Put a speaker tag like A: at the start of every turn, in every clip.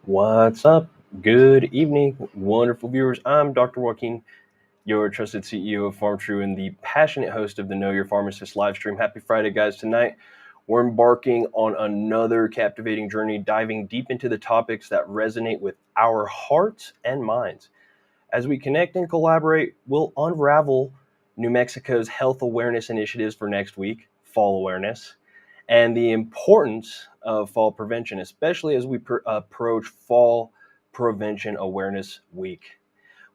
A: What's up? Good evening, wonderful viewers. I'm Dr. Joaquin, your trusted CEO of Pharmtrue and the passionate host of the Know Your Pharmacist Livestream. Happy Friday, guys. Tonight, we're embarking on another captivating journey, diving deep into the topics that resonate with our hearts and minds. As we connect and collaborate, we'll unravel New Mexico's health awareness initiatives for next week, fall awareness, and the importance of fall prevention, especially as we approach Fall Prevention Awareness Week.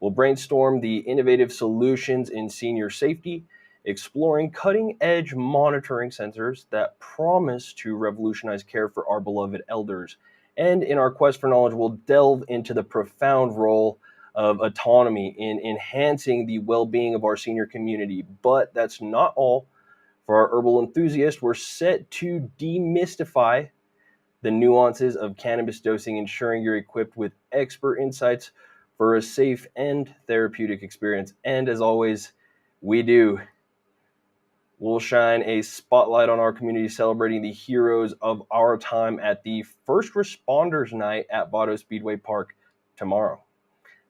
A: We'll brainstorm the innovative solutions in senior safety, exploring cutting-edge monitoring sensors that promise to revolutionize care for our beloved elders. And in our quest for knowledge, we'll delve into the profound role of autonomy in enhancing the well-being of our senior community. But that's not all. For our herbal enthusiasts, we're set to demystify the nuances of cannabis dosing, ensuring you're equipped with expert insights for a safe and therapeutic experience. And as always, we'll shine a spotlight on our community, celebrating the heroes of our time at the First Responders Night at Vado Speedway Park tomorrow.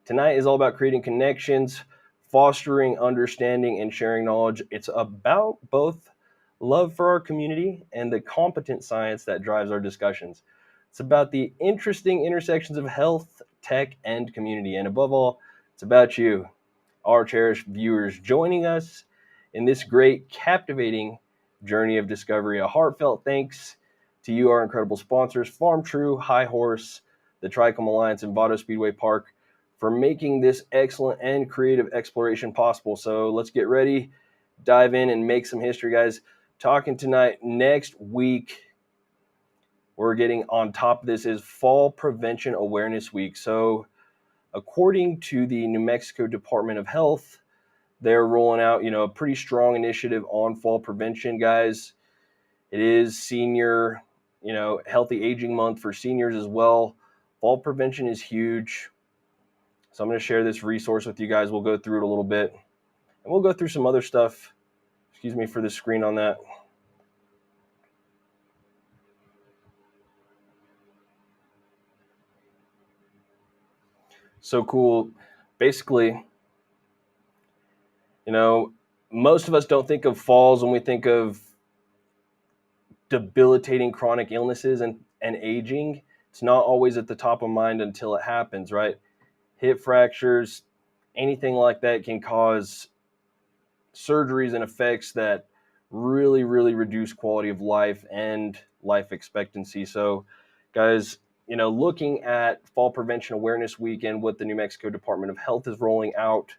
A: Tonight is all about creating connections, fostering understanding, and sharing knowledge. It's about both love for our community and the competent science that drives our discussions. It's about the interesting intersections of health, tech, and community. And above all, it's about you, our cherished viewers, joining us in this great, captivating journey of discovery. A heartfelt thanks to you, our incredible sponsors, Pharmtrue, High Horse, the Trichome Alliance, and Vado Speedway Park, for making this excellent and creative exploration possible. So let's get ready, dive in, and make some history, guys. Talking tonight, next week, we're getting on top of this is Fall Prevention Awareness Week. So according to the New Mexico Department of Health, they're rolling out, a pretty strong initiative on fall prevention, guys. It is senior, healthy aging month for seniors as well. Fall prevention is huge. So I'm going to share this resource with you guys. We'll go through it a little bit, and we'll go through some other stuff. Excuse me for the screen on that. So cool. Basically, most of us don't think of falls when we think of debilitating chronic illnesses and aging. It's not always at the top of mind until it happens, right? Hip fractures, anything like that can cause surgeries and effects that really, really reduce quality of life and life expectancy. So, guys, looking at Fall Prevention Awareness Week and what the New Mexico Department of Health is rolling out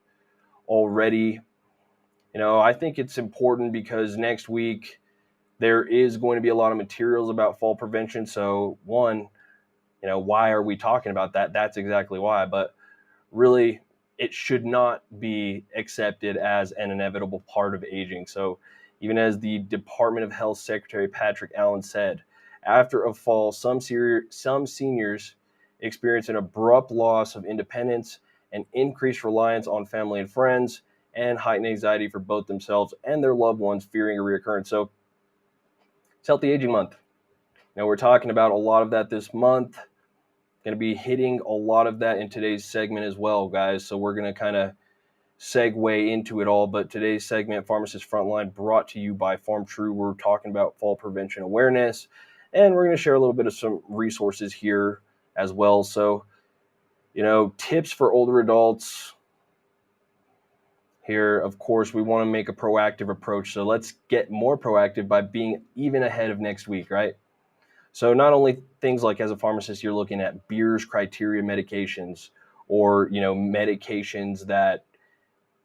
A: already, I think it's important because next week there is going to be a lot of materials about fall prevention. So, one, why are we talking about that? That's exactly why. But really, it should not be accepted as an inevitable part of aging. So even as the Department of Health Secretary Patrick Allen said, after a fall, some seniors experience an abrupt loss of independence and increased reliance on family and friends, and heightened anxiety for both themselves and their loved ones, fearing a reoccurrence. So it's Healthy Aging Month. We're talking about a lot of that this month. Going to be hitting a lot of that in today's segment as well, guys. So we're going to kind of segue into it all. But today's segment, Pharmacist Frontline, brought to you by Pharmtrue. We're talking about fall prevention awareness, and we're going to share a little bit of some resources here as well. So, tips for older adults. Here, of course, we want to make a proactive approach. So let's get more proactive by being even ahead of next week, right? So not only things like, as a pharmacist, you're looking at Beers criteria medications or, medications that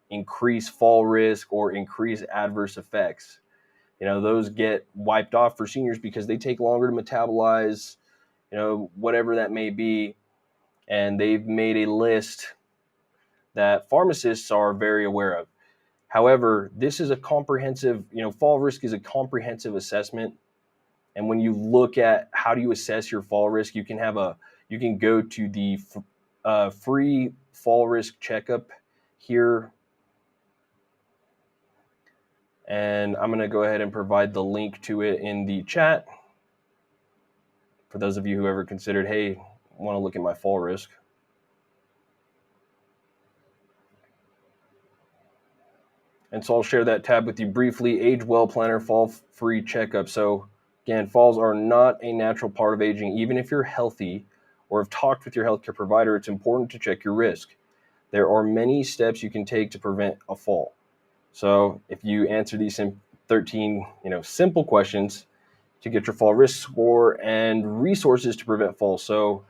A: increase fall risk or increase adverse effects. Those get wiped off for seniors because they take longer to metabolize, whatever that may be. And they've made a list that pharmacists are very aware of. However, this is a comprehensive, fall risk is a comprehensive assessment. And when you look at how do you assess your fall risk, you can go to the free fall risk checkup here. And I'm going to go ahead and provide the link to it in the chat. For those of you who ever considered, hey, want to look at my fall risk. And so I'll share that tab with you briefly. Age Well Planner Fall-Free Checkup. So again, falls are not a natural part of aging. Even if you're healthy or have talked with your healthcare provider, it's important to check your risk. There are many steps you can take to prevent a fall. So if you answer these 13 simple questions to get your fall risk score and resources to prevent falls. So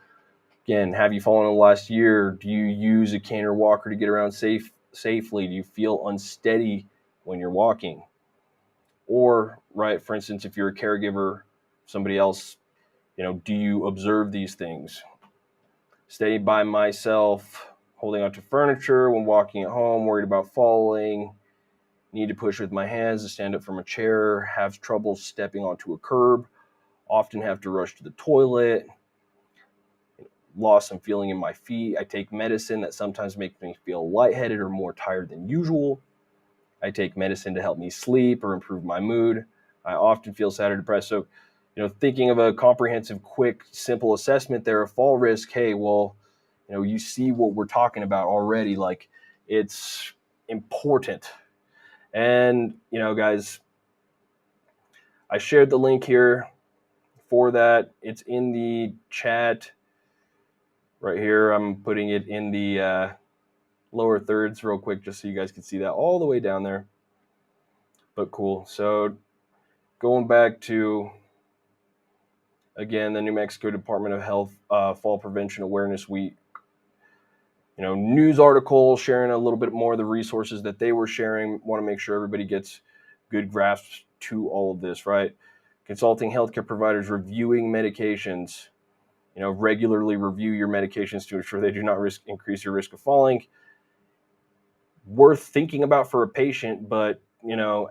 A: again, have you fallen in the last year? Do you use a cane or walker to get around safely? Do you feel unsteady when you're walking? Or, right, for instance, if you're a caregiver, somebody else, do you observe these things? Stay by myself, holding onto furniture when walking at home, worried about falling, need to push with my hands to stand up from a chair, have trouble stepping onto a curb, often have to rush to the toilet, lost some feeling in my feet. I take medicine that sometimes makes me feel lightheaded or more tired than usual. I take medicine to help me sleep or improve my mood. I often feel sad or depressed. So, thinking of a comprehensive, quick, simple assessment there of fall risk, hey, well, you see what we're talking about already. Like, it's important. And, guys, I shared the link here for that. It's in the chat right here. I'm putting it in the lower thirds real quick just so you guys can see that all the way down there. But cool. So going back to, again, the New Mexico Department of Health Fall Prevention Awareness Week, news article sharing a little bit more of the resources that they were sharing. Want to make sure everybody gets good grasp to all of this, right? Consulting healthcare providers, reviewing medications, regularly review your medications to ensure they do not increase your risk of falling. Worth thinking about for a patient, but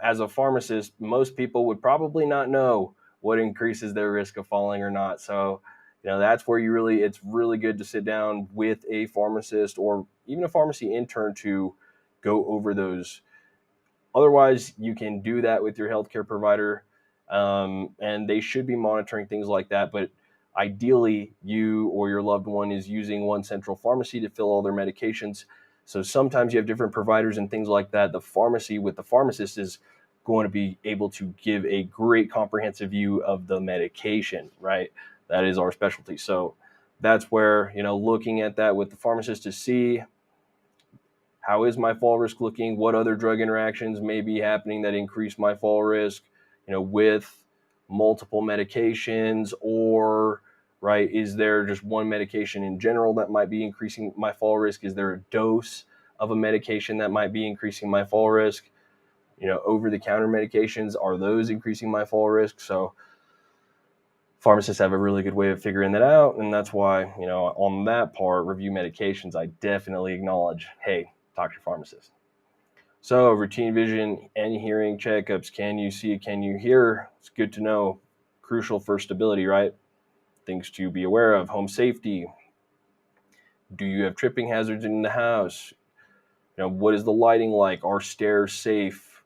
A: as a pharmacist, most people would probably not know what increases their risk of falling or not. So, that's where it's really good to sit down with a pharmacist or even a pharmacy intern to go over those. Otherwise, you can do that with your healthcare provider, and they should be monitoring things like that. But ideally, you or your loved one is using one central pharmacy to fill all their medications. So sometimes you have different providers and things like that. The pharmacy with the pharmacist is going to be able to give a great comprehensive view of the medication, right? That is our specialty. So that's where, looking at that with the pharmacist to see how is my fall risk looking, what other drug interactions may be happening that increase my fall risk, with multiple medications, or right, is there just one medication in general that might be increasing my fall risk? Is there a dose of a medication that might be increasing my fall risk? Over-the-counter medications, are those increasing my fall risk? So pharmacists have a really good way of figuring that out, and that's why, on that part, review medications, I definitely acknowledge, hey, talk to your pharmacist. So routine vision and hearing checkups. Can you see? Can you hear? It's good to know. Crucial for stability, right? Things to be aware of. Home safety. Do you have tripping hazards in the house? What is the lighting like? Are stairs safe?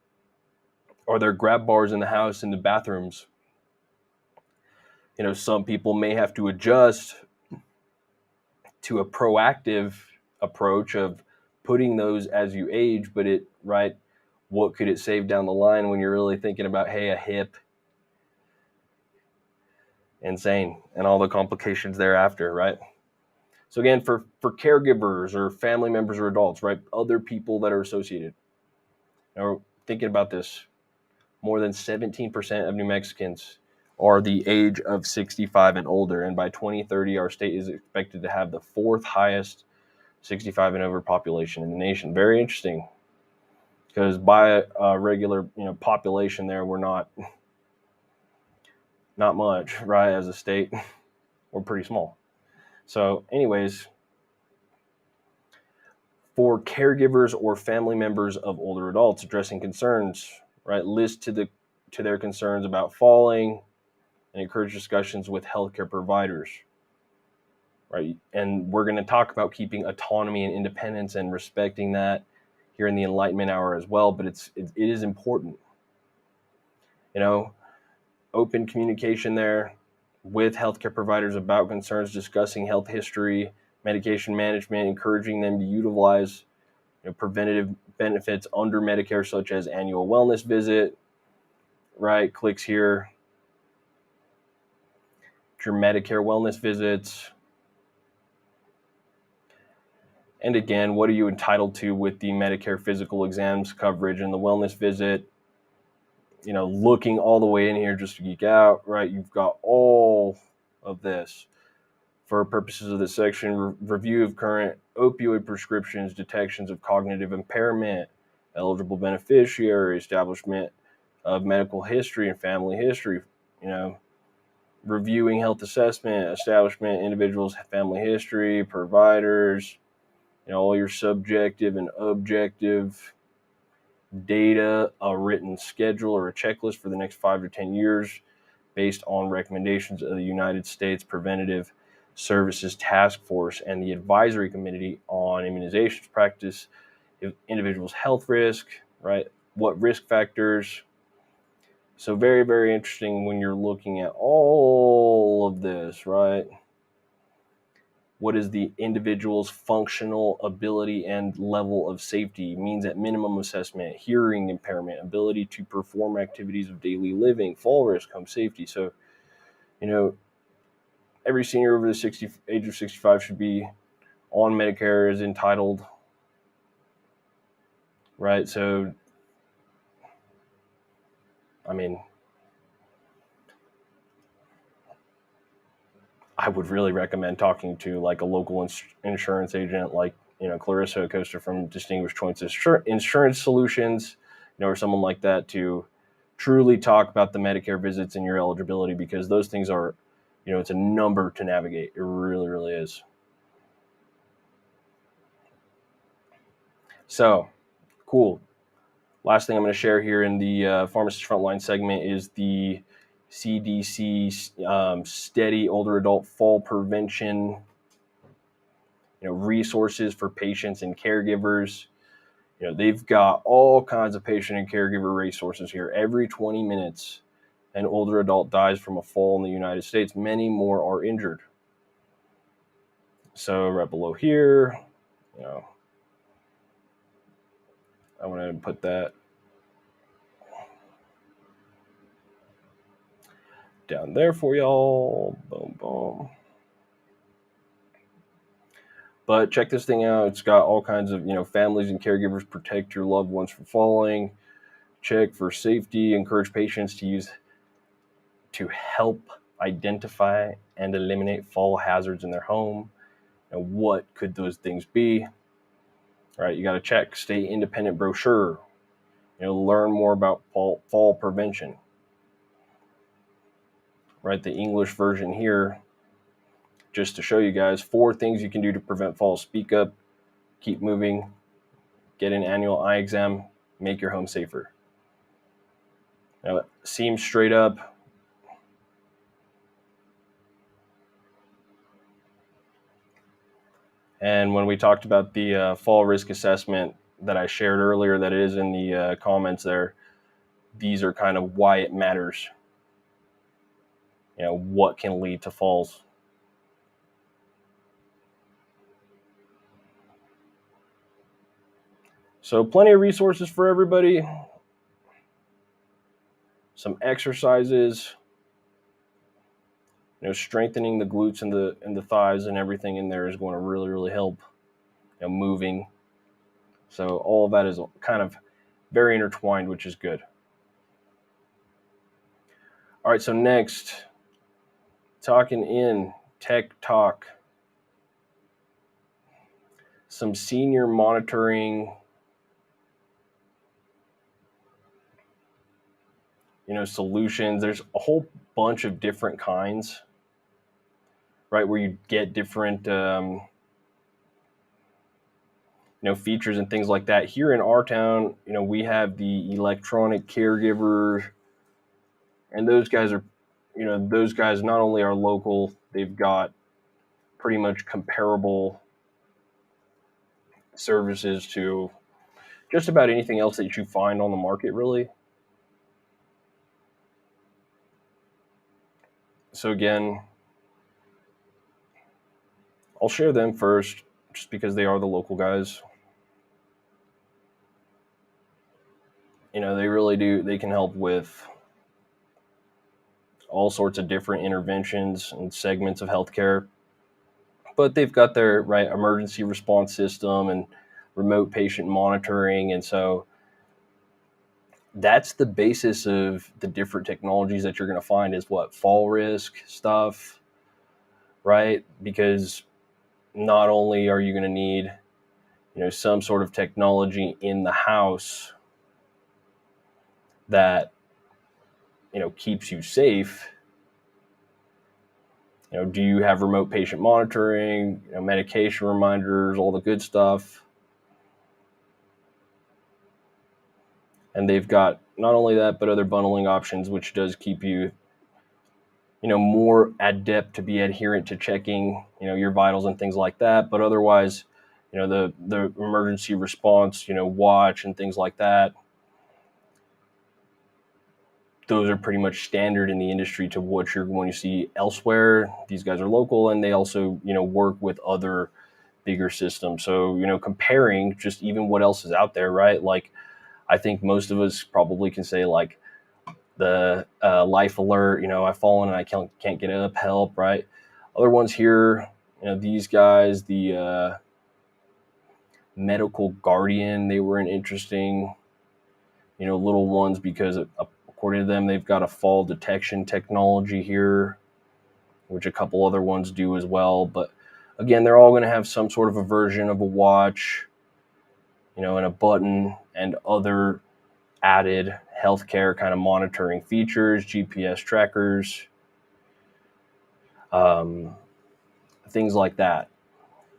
A: Are there grab bars in the house, in the bathrooms? Some people may have to adjust to a proactive approach of putting those as you age, but what could it save down the line when you're really thinking about, hey, a hip, insane, and all the complications thereafter, right? So again, for caregivers or family members or adults, right, other people that are associated, thinking about this, more than 17% of New Mexicans are the age of 65 and older, and by 2030, our state is expected to have the fourth highest 65 and over population in the nation. Very interesting, because by a regular population there, we're not much, right? As a state, we're pretty small. So anyways, for caregivers or family members of older adults, addressing concerns, right? List to their concerns about falling and encourage discussions with healthcare providers, right? And we're going to talk about keeping autonomy and independence and respecting that here in the Enlightenment Hour as well. But it is important, open communication there, with healthcare providers about concerns, discussing health history, medication management, encouraging them to utilize preventative benefits under Medicare, such as annual wellness visit, right? Clicks here, your Medicare wellness visits. And again, what are you entitled to with the Medicare physical exams coverage and the wellness visit? Looking all the way in here just to geek out, right? You've got all of this. For purposes of this section, review of current opioid prescriptions, detections of cognitive impairment, eligible beneficiary, establishment of medical history and family history, reviewing health assessment, establishment, individuals' family history, providers, all your subjective and objective data, a written schedule or a checklist for the next 5 to 10 years based on recommendations of the United States Preventative Services Task Force and the Advisory Committee on Immunizations Practice, individuals' health risk, right? What risk factors? So very, very interesting when you're looking at all of this, right? What is the individual's functional ability and level of safety? Means at minimum assessment, hearing impairment, ability to perform activities of daily living, fall risk, home safety. So, every senior over the age of 65 should be on Medicare, is entitled, right? So, I would really recommend talking to like a local insurance agent, like Clarissa Acosta from Distinguished Choice Insurance Solutions, or someone like that, to truly talk about the Medicare visits and your eligibility, because those things are, it's a number to navigate. It really, really is. So, cool. Last thing I'm going to share here in the Pharmacist Frontline segment is the CDC steady older adult fall prevention resources for patients and caregivers. They've got all kinds of patient and caregiver resources here. Every 20 minutes, an older adult dies from a fall in the United States. Many more are injured. So right below here, I'm going to put that down there for y'all. Boom, boom. But check this thing out. It's got all kinds of, families and caregivers protect your loved ones from falling. Check for safety. Encourage patients to help identify and eliminate fall hazards in their home. And what could those things be? All right, you got to check. State independent brochure. Learn more about fall prevention. Right, the English version here, just to show you guys 4 things you can do to prevent falls. Speak up, keep moving, get an annual eye exam, make your home safer. Now, it seems straight up. And when we talked about the fall risk assessment that I shared earlier, that is in the comments there, these are kind of why it matters. What can lead to falls. So plenty of resources for everybody. Some exercises. Strengthening the glutes and the thighs and everything in there is going to really, really help. Moving. So all of that is kind of very intertwined, which is good. All right, so next, talking in tech talk. Some senior monitoring, solutions. There's a whole bunch of different kinds, right, where you get different features and things like that. Here in our town, we have the electronic caregiver, and those guys are, those guys not only are local, they've got pretty much comparable services to just about anything else that you find on the market, really. So again, I'll share them first just because they are the local guys. You know, they really do, they can help with all sorts of different interventions and segments of healthcare. But they've got their emergency response system and remote patient monitoring. And so that's the basis of the different technologies that you're going to find is what fall risk stuff, right? Because not only are you going to need, some sort of technology in the house that, keeps you safe. Do you have remote patient monitoring, medication reminders, all the good stuff? And they've got not only that, but other bundling options, which does keep you, more adept to be adherent to checking, your vitals and things like that. But otherwise, the emergency response, watch and things like that, those are pretty much standard in the industry to what you're going to see elsewhere. These guys are local, and they also, work with other bigger systems. So, comparing just even what else is out there, right? Like, I think most of us probably can say like the Life Alert, I've fallen and I can't get up, help, right? Other ones here, these guys, the Medical Guardian, they were an interesting, little ones because according to them, they've got a fall detection technology here, which a couple other ones do as well. But again, they're all going to have some sort of a version of a watch, and a button and other added healthcare kind of monitoring features, GPS trackers, things like that.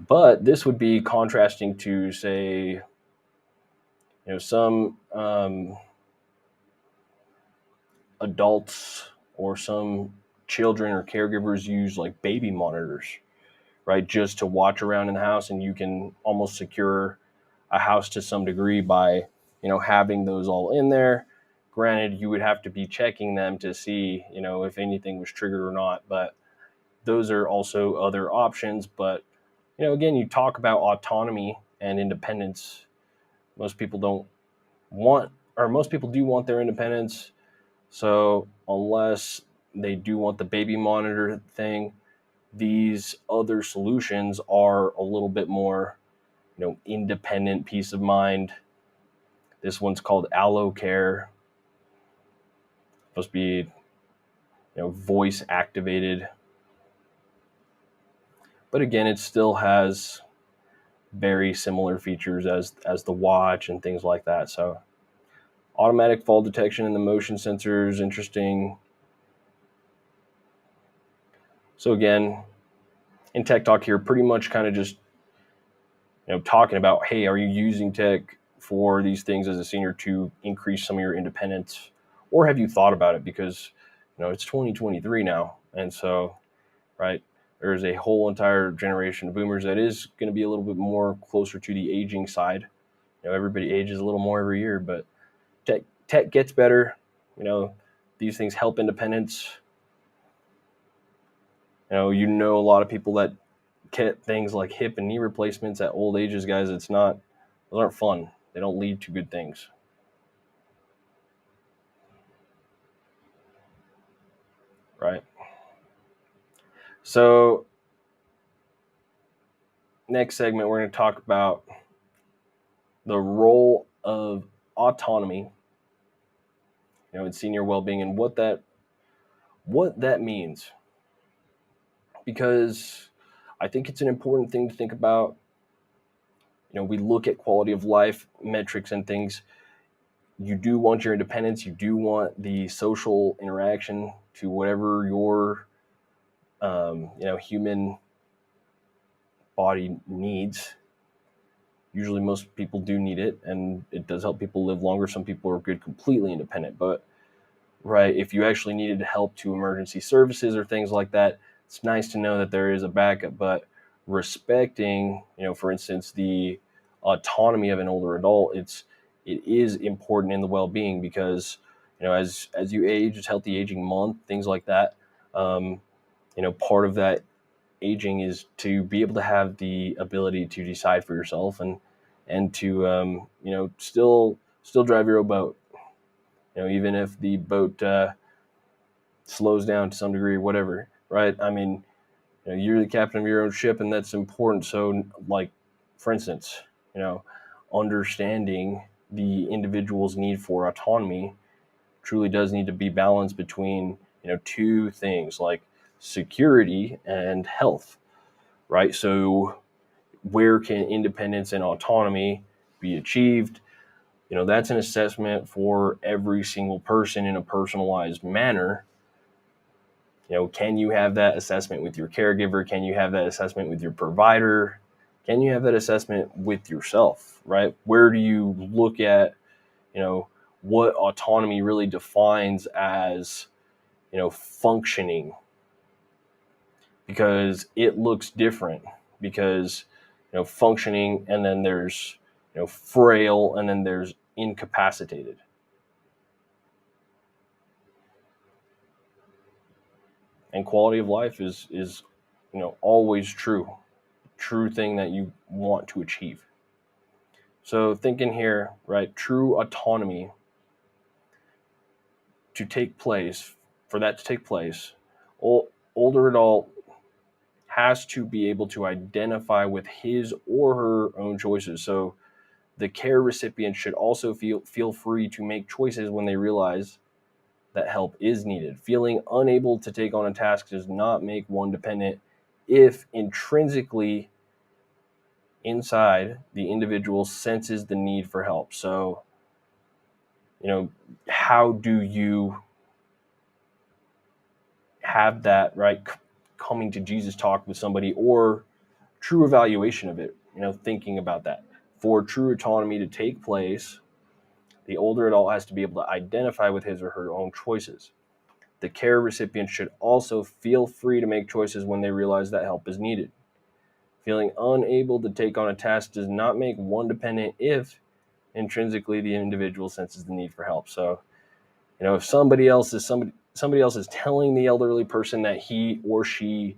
A: But this would be contrasting to, say, some adults or some children or caregivers use like baby monitors, right? Just to watch around in the house, and you can almost secure a house to some degree by, having those all in there. Granted, you would have to be checking them to see, if anything was triggered or not, but those are also other options. But, again, you talk about autonomy and independence. Most people don't want, or most people do want their independence. So unless they do want the baby monitor thing, these other solutions are a little bit more, independent peace of mind. This one's called Allo Care. Supposed to be, voice activated. But again, it still has very similar features as the watch and things like that. So automatic fall detection and the motion sensors, interesting. So again, in Tech Talk here, pretty much kind of just, talking about, hey, are you using tech for these things as a senior to increase some of your independence? Or have you thought about it? Because, it's 2023 now. And so, right, there's a whole entire generation of boomers that is going to be a little bit more closer to the aging side. Everybody ages a little more every year, but tech gets better. These things help independence. A lot of people that get things like hip and knee replacements at old ages, guys. Those aren't fun. They don't lead to good things. Right. So next segment, we're going to talk about the role of autonomy, in senior well-being and what that means. Because I think it's an important thing to think about. We look at quality of life metrics and things. You do want your independence. You do want the social interaction to whatever your, human body needs. Usually most people do need it, and it does help people live longer. Some people are good completely independent, but right, if you actually needed help to emergency services or things like that, it's nice to know that there is a backup. But respecting, for instance, the autonomy of an older adult, it is important in the well-being because, as you age, it's Healthy Aging Month, things like that. part of that aging is to be able to have the ability to decide for yourself and to still drive your own boat. Even if the boat slows down to some degree or whatever, right? I mean, you're the captain of your own ship, and that's important. So, like, for instance, understanding the individual's need for autonomy truly does need to be balanced between, two things like security and health, right? So where can independence and autonomy be achieved? That's an assessment for every single person in a personalized manner. Can you have that assessment with your caregiver? Can you have that assessment with your provider? Can you have that assessment with yourself, right? Where do you look at, what autonomy really defines as, functioning? Because it looks different, because, functioning, and then there's, frail, and then there's incapacitated. And quality of life is always true thing that you want to achieve. So thinking here, right, true autonomy to take place, for that to take place, older adult has to be able to identify with his or her own choices. So the care recipient should also feel free to make choices when they realize that help is needed. Feeling unable to take on a task does not make one dependent if intrinsically inside the individual senses the need for help. So, how do you have that, right, coming to Jesus talk with somebody, or true evaluation of it, thinking about that? For true autonomy to take place, the older adult has to be able to identify with his or her own choices. The care recipient should also feel free to make choices when they realize that help is needed. Feeling unable to take on a task does not make one dependent if intrinsically the individual senses the need for help. So, if somebody else is telling the elderly person that he or she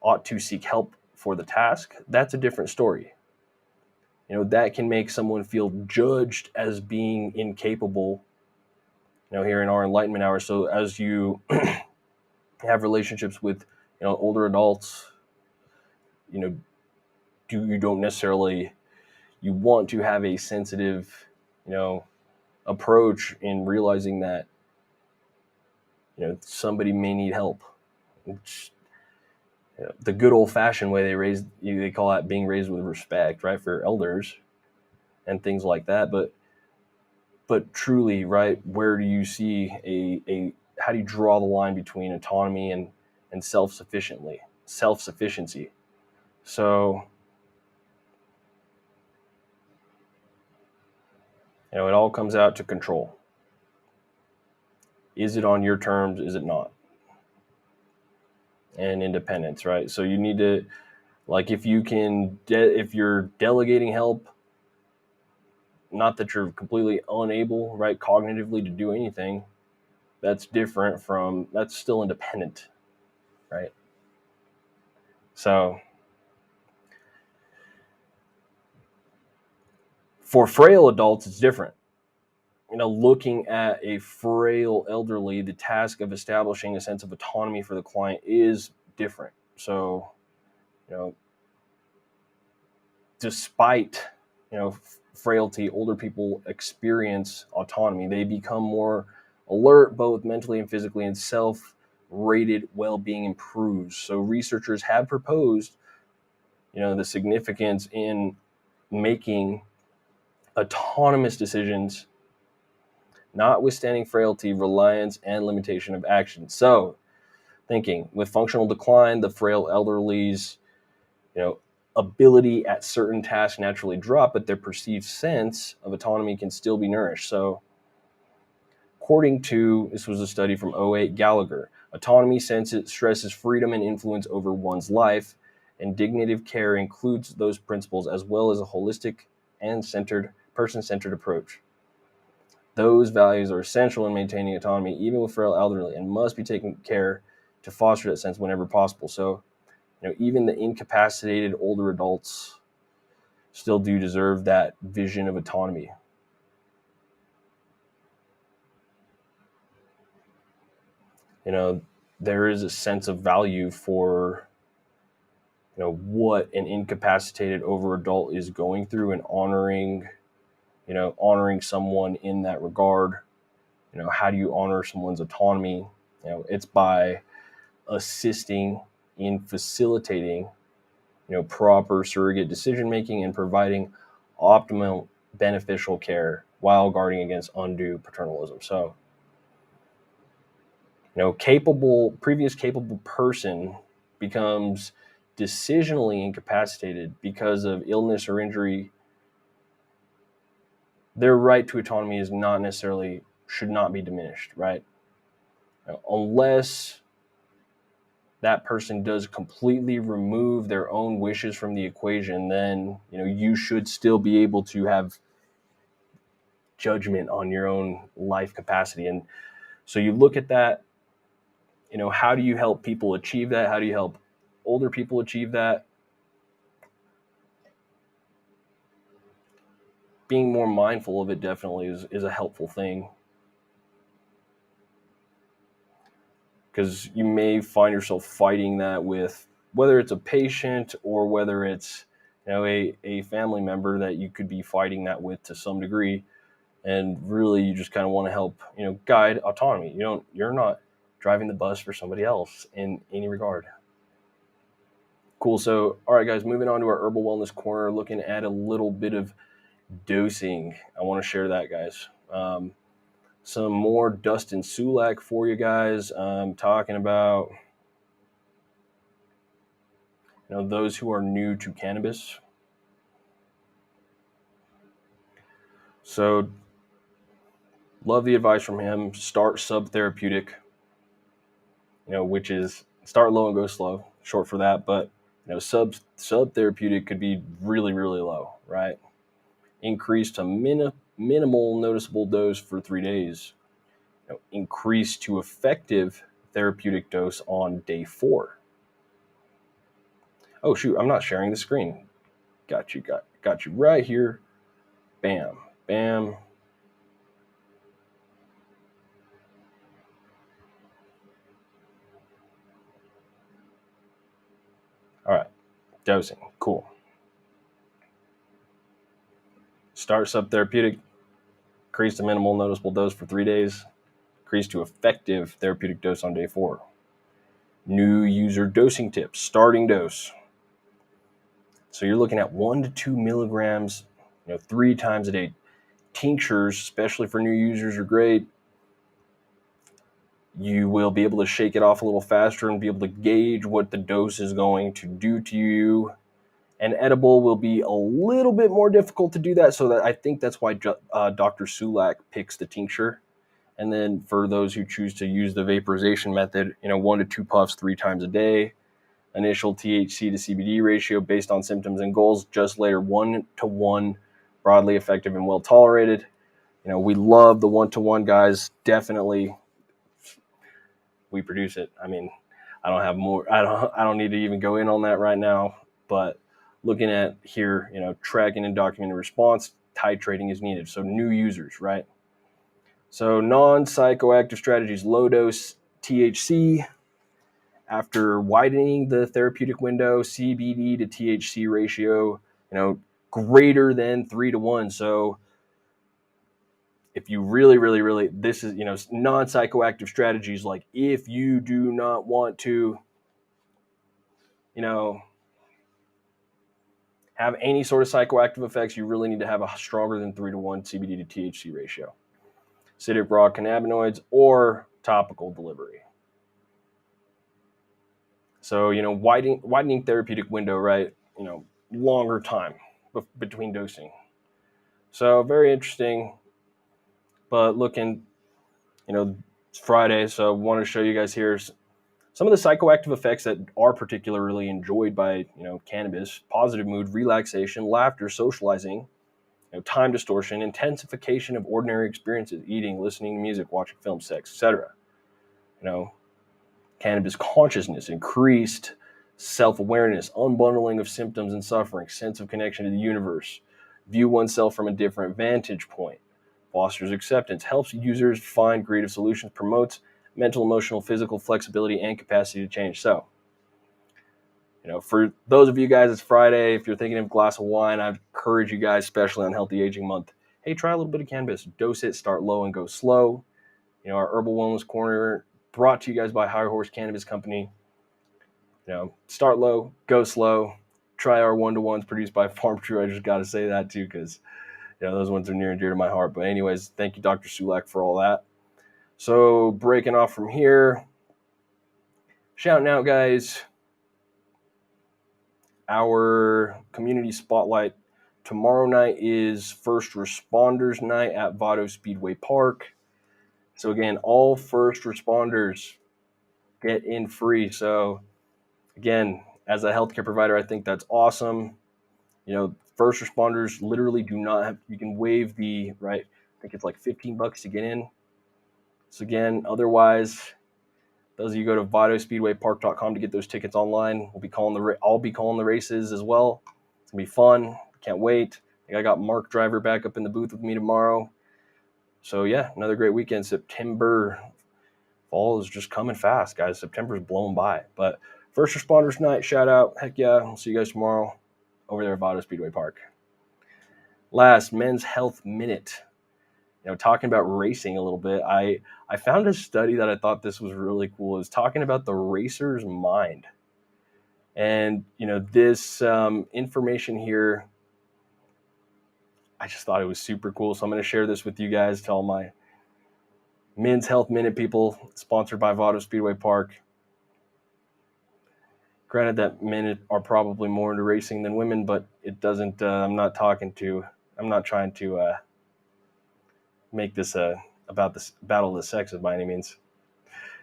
A: ought to seek help for the task, that's a different story. That can make someone feel judged as being incapable, here in our enlightenment hour. So as you have relationships with, older adults, you don't necessarily, you want to have a sensitive, approach in realizing that, somebody may need help. Which, the good old fashioned way they call that being raised with respect, right, for elders and things like that. But truly, right, where do you see how do you draw the line between autonomy and self-sufficiency? So, it all comes out to control. Is it on your terms? Is it not? And independence, right? So you need to, like, if you're delegating help, not that you're completely unable, right, cognitively to do anything, that's still independent, right? So for frail adults, it's different. Looking at a frail elderly, the task of establishing a sense of autonomy for the client is different. So, despite, frailty, older people experience autonomy. They become more alert, both mentally and physically, and self-rated well-being improves. So researchers have proposed, the significance in making autonomous decisions, notwithstanding frailty, reliance, and limitation of action. So, thinking with functional decline, the frail elderly's, ability at certain tasks naturally drop, but their perceived sense of autonomy can still be nourished. So, according to, this was a study from 2008, Gallagher, autonomy stresses freedom and influence over one's life, and dignitive care includes those principles as well as a holistic and person-centered approach. Those values are essential in maintaining autonomy, even with frail elderly, and must be taken care to foster that sense whenever possible. So, even the incapacitated older adults still do deserve that vision of autonomy. There is a sense of value for what an incapacitated over adult is going through, and honoring someone in that regard. How do you honor someone's autonomy? It's by assisting in facilitating proper surrogate decision making and providing optimal beneficial care while guarding against undue paternalism. So previous capable person becomes decisionally incapacitated because of illness or injury. Their right to autonomy should not be diminished, right? Unless that person does completely remove their own wishes from the equation, then you should still be able to have judgment on your own life capacity. And so you look at that, how do you help people achieve that? How do you help older people achieve that? Being more mindful of it definitely is a helpful thing, because you may find yourself fighting that with, whether it's a patient or whether it's a family member that you could be fighting that with to some degree. And really, you just kind of want to help guide autonomy. You're not driving the bus for somebody else in any regard. Cool. So, all right, guys, moving on to our Herbal Wellness Corner, looking at a little bit of dosing. I want to share that, guys. Some more Dustin Sulak for you guys. Talking about those who are new to cannabis. So, love the advice from him. Start subtherapeutic, which is start low and go slow, short for that. But subtherapeutic could be really, really low, right? Increase to minimal noticeable dose for 3 days. Increase to effective therapeutic dose on day 4. Oh shoot, I'm not sharing the screen. Got you right here. Bam, bam. All right, dosing, cool. Start subtherapeutic, increase to minimal noticeable dose for 3 days, increase to effective therapeutic dose on day 4. New user dosing tips, starting dose. So you're looking at 1 to 2 milligrams, 3 times a day. Tinctures, especially for new users, are great. You will be able to shake it off a little faster and be able to gauge what the dose is going to do to you. An edible will be a little bit more difficult to do that, so that I think that's why Dr. Sulak picks the tincture. And then for those who choose to use the vaporization method, 1 to 2 puffs 3 times a day. Initial THC to CBD ratio based on symptoms and goals, just later 1 to 1, broadly effective and well tolerated. We love the 1 to 1, guys. Definitely, we produce it. I mean, I don't have more. I don't need to even go in on that right now. But looking at here, tracking and documenting response, titrating is needed. So new users, right? So non-psychoactive strategies, low dose THC. After widening the therapeutic window, CBD to THC ratio, greater than 3 to 1. So if you really, this is, non-psychoactive strategies, like if you do not want to, have any sort of psychoactive effects, you really need to have a stronger than 3 to 1 CBD to THC ratio. Acidic raw cannabinoids or topical delivery. So, widening therapeutic window, right? Longer time between dosing. So very interesting. But looking, it's Friday, so I want to show you guys here some of the psychoactive effects that are particularly enjoyed by, cannabis: positive mood, relaxation, laughter, socializing, time distortion, intensification of ordinary experiences, eating, listening to music, watching film, sex, etc. cannabis consciousness, increased self-awareness, unbundling of symptoms and suffering, sense of connection to the universe, view oneself from a different vantage point, fosters acceptance, helps users find creative solutions, promotes mental, emotional, physical flexibility, and capacity to change. So, for those of you guys, it's Friday. If you're thinking of a glass of wine, I'd encourage you guys, especially on Healthy Aging Month, hey, try a little bit of cannabis. Dose it, start low and go slow. Our Herbal Wellness Corner, brought to you guys by High Horse Cannabis Company. Start low, go slow. Try our 1-to-1s produced by Pharmtrue. I just got to say that too, because those ones are near and dear to my heart. But anyways, thank you, Dr. Sulak, for all that. So breaking off from here, shouting out, guys, our community spotlight tomorrow night is First Responders Night at Vado Speedway Park. So again, all first responders get in free. So again, as a healthcare provider, I think that's awesome. First responders literally do not have, you can waive the, right, I think it's like $15 to get in. So again, otherwise, those of you go to vadospeedwaypark.com to get those tickets online. I'll be calling the races as well. It's gonna be fun. Can't wait. I got Mark Driver back up in the booth with me tomorrow. So yeah, another great weekend. September, fall is just coming fast, guys. September's blown by. But First Responders Night, shout out. Heck yeah. I'll see you guys tomorrow over there at Vado Speedway Park. Last, Men's Health Minute. Talking about racing a little bit, I found a study that I thought this was really cool. It was talking about the racer's mind. And, this information here, I just thought it was super cool. So I'm going to share this with you guys, to all my Men's Health Minute people, sponsored by Vado Speedway Park. Granted that men are probably more into racing than women, but it doesn't, I'm not trying to make this about this battle of the sexes by any means.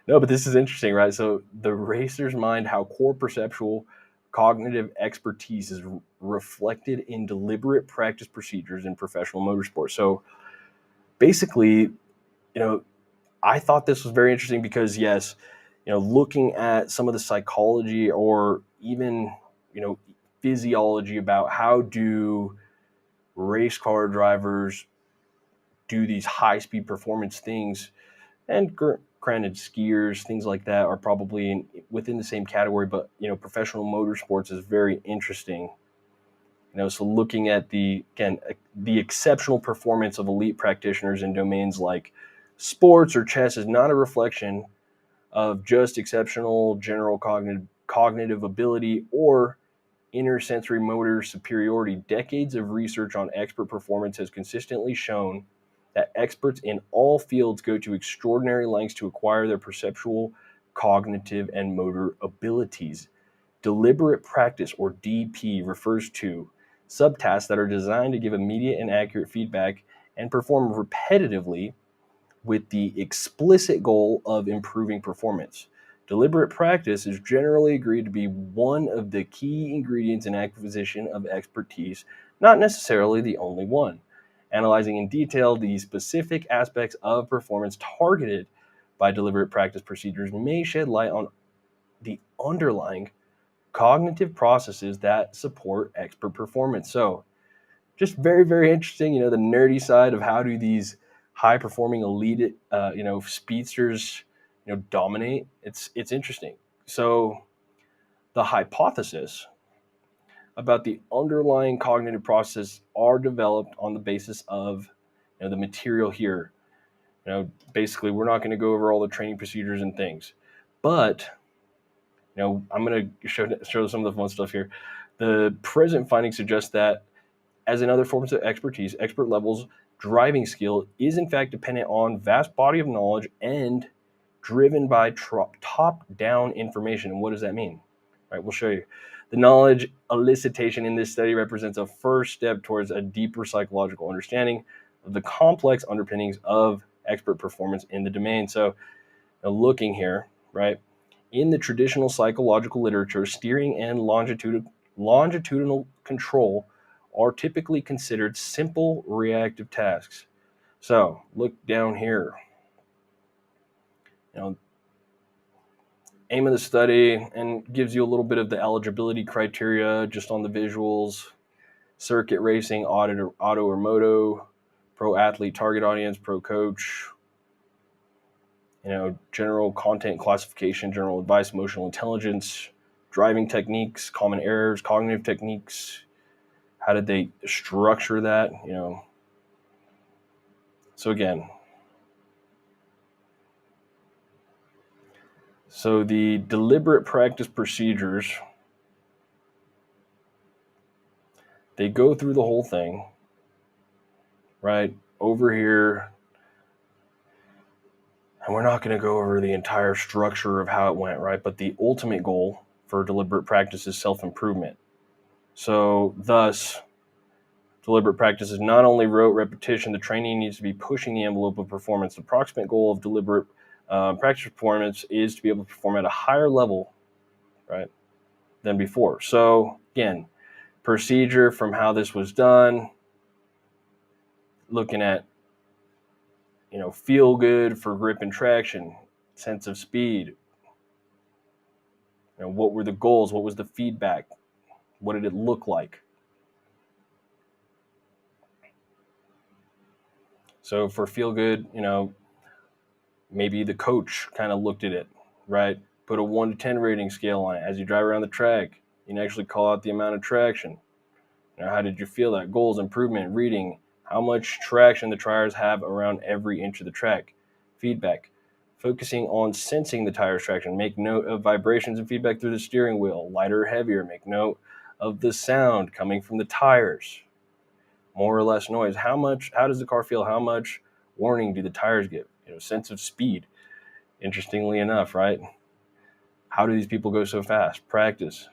A: No, but this is interesting, right? So the racer's mind, how core perceptual cognitive expertise is reflected in deliberate practice procedures in professional motorsport. So basically, I thought this was very interesting because, yes, looking at some of the psychology or even, physiology about how do race car drivers do these high-speed performance things, and granted, skiers, things like that are probably within the same category, but, professional motorsports is very interesting. So looking at the exceptional performance of elite practitioners in domains like sports or chess is not a reflection of just exceptional general cognitive ability or intersensory motor superiority. Decades of research on expert performance has consistently shown that experts in all fields go to extraordinary lengths to acquire their perceptual, cognitive, and motor abilities. Deliberate practice, or DP, refers to subtasks that are designed to give immediate and accurate feedback and perform repetitively with the explicit goal of improving performance. Deliberate practice is generally agreed to be one of the key ingredients in acquisition of expertise, not necessarily the only one. Analyzing in detail the specific aspects of performance targeted by deliberate practice procedures may shed light on the underlying cognitive processes that support expert performance. So just very, very interesting, the nerdy side of how do these high-performing elite, speedsters, dominate. It's interesting. So the hypothesis about the underlying cognitive process are developed on the basis of, the material here. Basically, we're not going to go over all the training procedures and things, but, I'm going to show some of the fun stuff here. The present findings suggest that, as in other forms of expertise, expert levels driving skill is in fact dependent on vast body of knowledge and driven by top-down information. And what does that mean? All right, we'll show you. The knowledge elicitation in this study represents a first step towards a deeper psychological understanding of the complex underpinnings of expert performance in the domain. So looking here, right, in the traditional psychological literature, steering and longitudinal control are typically considered simple reactive tasks. So look down here. aim of the study, and gives you a little bit of the eligibility criteria just on the visuals. Circuit racing, auto or moto, pro athlete, target audience, pro coach, general content classification, general advice, emotional intelligence, driving techniques, common errors, cognitive techniques. How did they structure that? So again, so the deliberate practice procedures, they go through the whole thing, right? Over here, and we're not going to go over the entire structure of how it went, right? But the ultimate goal for deliberate practice is self-improvement. So thus, deliberate practice is not only rote repetition, the training needs to be pushing the envelope of performance. The approximate goal of deliberate practice performance is to be able to perform at a higher level, right, than before. So again, procedure from how this was done, looking at, feel good for grip and traction, sense of speed. What were the goals? What was the feedback? What did it look like? So for feel good, maybe the coach kind of looked at it, right? Put a 1 to 10 rating scale on it. As you drive around the track, you can actually call out the amount of traction. How did you feel that? Goals, improvement, reading, how much traction the tires have around every inch of the track. Feedback, focusing on sensing the tire's traction. Make note of vibrations and feedback through the steering wheel. Lighter or heavier, make note of the sound coming from the tires. More or less noise. How does the car feel? How much warning do the tires give? Sense of speed. Interestingly enough, right? How do these people go so fast? Practice.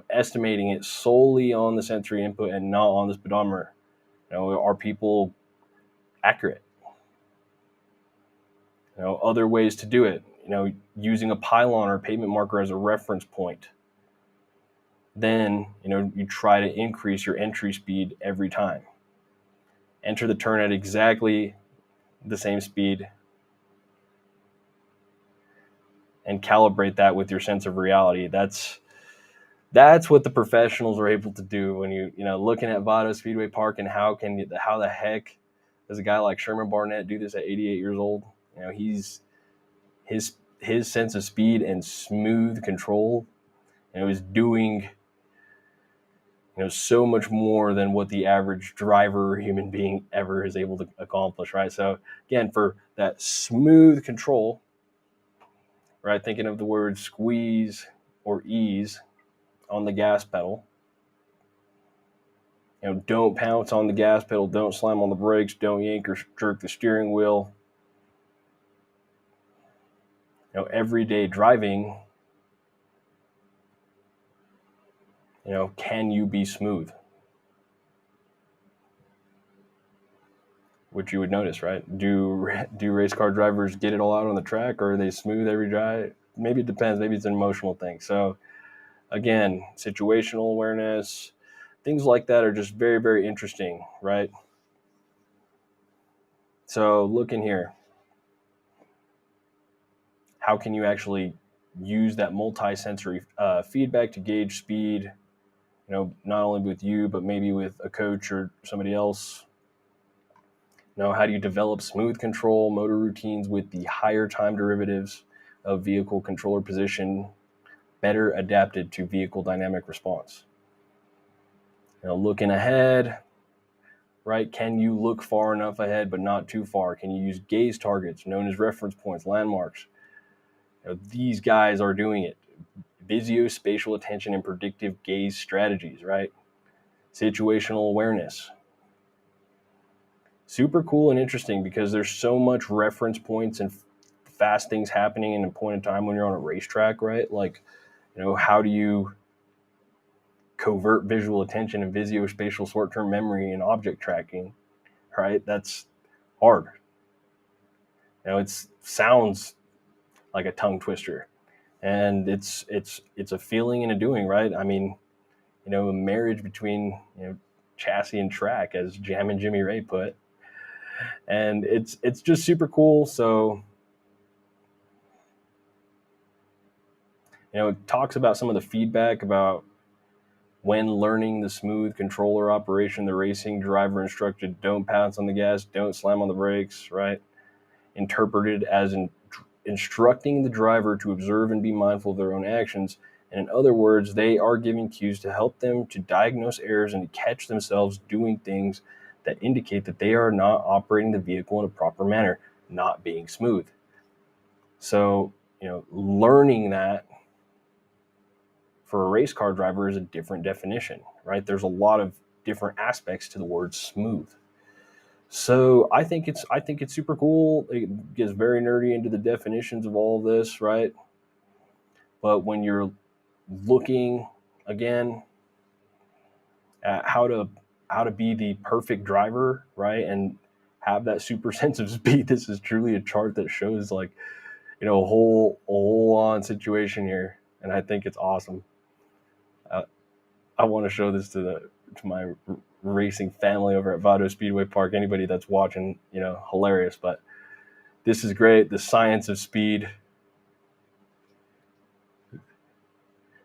A: Estimating it solely on the sensory input and not on the speedometer. Are people accurate? Other ways to do it. Using a pylon or pavement marker as a reference point. Then, you try to increase your entry speed every time. Enter the turn at exactly the same speed and calibrate that with your sense of reality. That's what the professionals are able to do when looking at Vado Speedway Park, and how the heck does a guy like Sherman Barnett do this at 88 years old? He's his sense of speed and smooth control, is doing so much more than what the average driver or human being ever is able to accomplish, right? So again, for that smooth control, right, thinking of the word squeeze or ease on the gas pedal. Don't pounce on the gas pedal, don't slam on the brakes, don't yank or jerk the steering wheel. Everyday driving, can you be smooth? Which you would notice, right? Do race car drivers get it all out on the track, or are they smooth every drive? Maybe it depends. Maybe it's an emotional thing. So again, situational awareness, things like that are just very, very interesting, right? So looking here, how can you actually use that multi-sensory feedback to gauge speed, not only with you, but maybe with a coach or somebody else? How do you develop smooth control motor routines with the higher time derivatives of vehicle controller position, better adapted to vehicle dynamic response? Looking ahead, right? Can you look far enough ahead but not too far? Can you use gaze targets, known as reference points, landmarks? These guys are doing it. Visuospatial attention and predictive gaze strategies, right? Situational awareness. Super cool and interesting, because there's so much reference points and fast things happening in a point in time when you're on a racetrack, right? Like, how do you covert visual attention and visuospatial short-term memory and object tracking, right? That's hard. It sounds like a tongue twister, and it's a feeling and a doing, right? I mean, a marriage between chassis and track, as Jam and Jimmy Ray put, and it's just super cool. So It talks about some of the feedback about when learning the smooth controller operation, the racing driver instructed, don't pounce on the gas, don't slam on the brakes, right? Interpreted as instructing the driver to observe and be mindful of their own actions. And in other words, they are giving cues to help them to diagnose errors and to catch themselves doing things that indicate that they are not operating the vehicle in a proper manner, not being smooth. So, learning that for a race car driver is a different definition, right? There's a lot of different aspects to the word smooth. So I think it's super cool. It gets very nerdy into the definitions of all of this, right? But when you're looking again at how to be the perfect driver, right, and have that super sense of speed, this is truly a chart that shows a whole on situation here, and I think it's awesome. I want to show this to my racing family over at Vado Speedway Park. Anybody that's watching, hilarious. But this is great. The science of speed,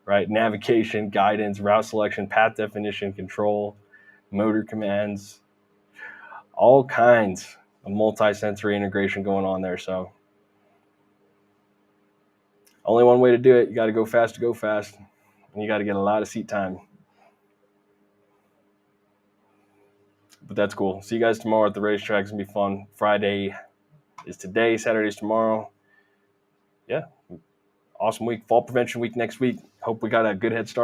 A: right? Navigation, guidance, route selection, path definition, control, motor commands, all kinds of multi-sensory integration going on there. So only one way to do it. You got to go fast to go fast, and you got to get a lot of seat time. But that's cool. See you guys tomorrow at the racetrack. It's going to be fun. Friday is today. Saturday's tomorrow. Yeah. Awesome week. Fall prevention week next week. Hope we got a good head start.